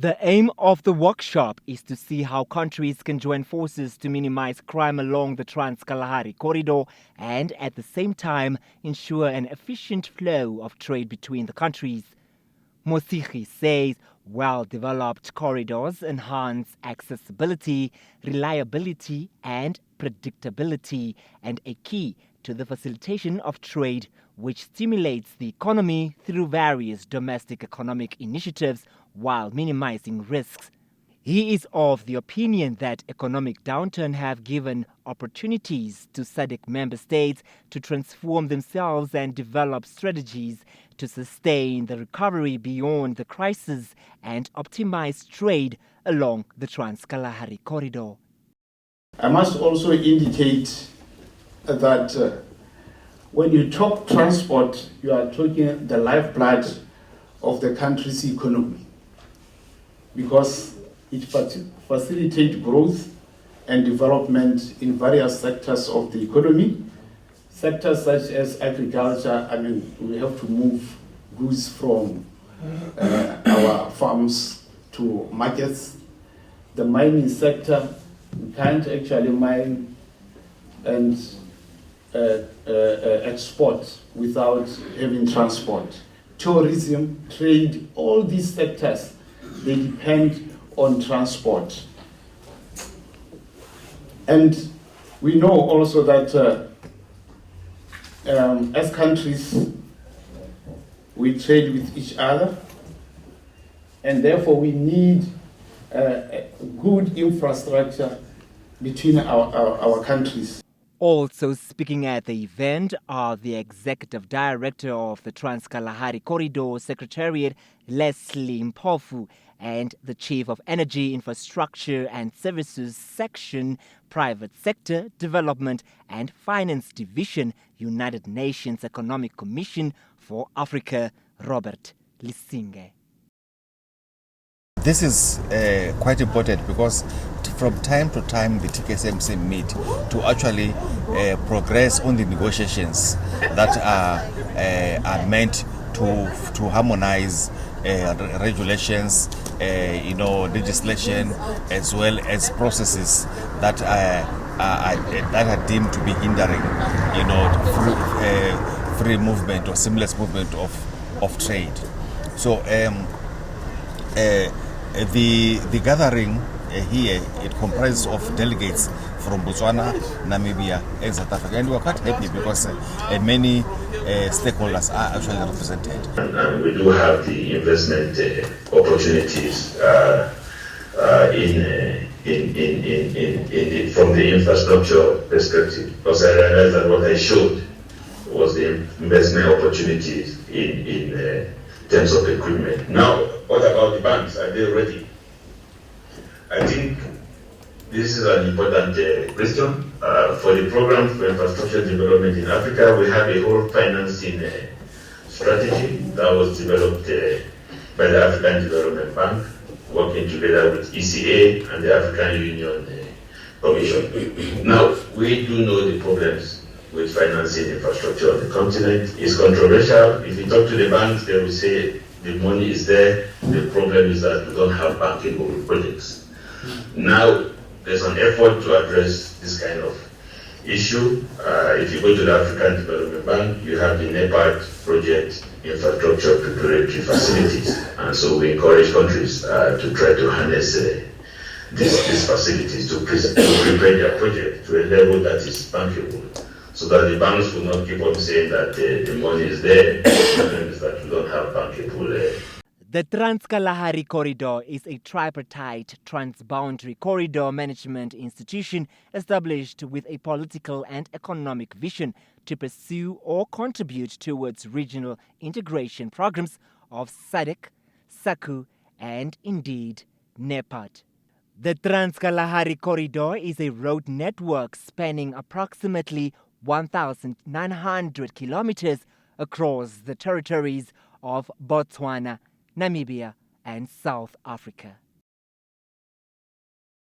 The aim of the workshop is to see how countries can join forces to minimize crime along the Trans-Kalahari Corridor and at the same time ensure an efficient flow of trade between the countries. Mosigi says well-developed corridors enhance accessibility, reliability and predictability and a key to the facilitation of trade, which stimulates the economy through various domestic economic initiatives while minimizing risks. He is of the opinion that economic downturn have given opportunities to SADC member states to transform themselves and develop strategies to sustain the recovery beyond the crisis and optimize trade along the Trans-Kalahari Corridor. I must also indicate that when you talk transport, you are talking the lifeblood of the country's economy, because it facilitates growth and development in various sectors of the economy. Sectors such as agriculture, we have to move goods from our farms to markets. The mining sector, we can't actually mine and export without having transport. Tourism, trade, all these sectors, they depend on transport. And we know also that as countries, we trade with each other, and therefore we need good infrastructure between our countries. Also speaking at the event are the Executive Director of the Trans-Kalahari Corridor Secretariat, Leslie Mpofu, and the Chief of Energy, Infrastructure and Services Section, Private Sector Development and Finance Division, United Nations Economic Commission for Africa, Robert Lisinge. This is quite important because from time to time the TKSMC meet to actually progress on the negotiations that are meant to harmonize regulations, legislation, as well as processes that are deemed to be hindering, free movement or seamless movement of trade. So the gathering here, it comprises of delegates from Botswana, Namibia and South Africa, and we are quite happy because many stakeholders are actually represented. And we do have the investment opportunities from the infrastructure perspective, because I realized that what I showed was the investment opportunities in terms of equipment. Now, what about the banks? Are they ready? I think this is an important question. For the program for infrastructure development in Africa, we have a whole financing strategy that was developed by the African Development Bank, working together with ECA and the African Union Commission. Now, we do know the problems with financing infrastructure on the continent. It's controversial. If you talk to the banks, they will say the money is there. The problem is that we don't have bankable projects. Now, there's an effort to address this kind of issue. If you go to the African Development Bank, you have the NEPAD project, infrastructure preparatory facilities. And so we encourage countries to try to harness these facilities to prepare their project to a level that is bankable, so that the banks will not keep on saying that the money is there, the problem is that we don't have bankable. The Trans-Kalahari Corridor is a tripartite transboundary corridor management institution established with a political and economic vision to pursue or contribute towards regional integration programs of SADC, SACU, and indeed NEPAD. The Trans-Kalahari Corridor is a road network spanning approximately 1,900 kilometers across the territories of Botswana, Namibia and South Africa.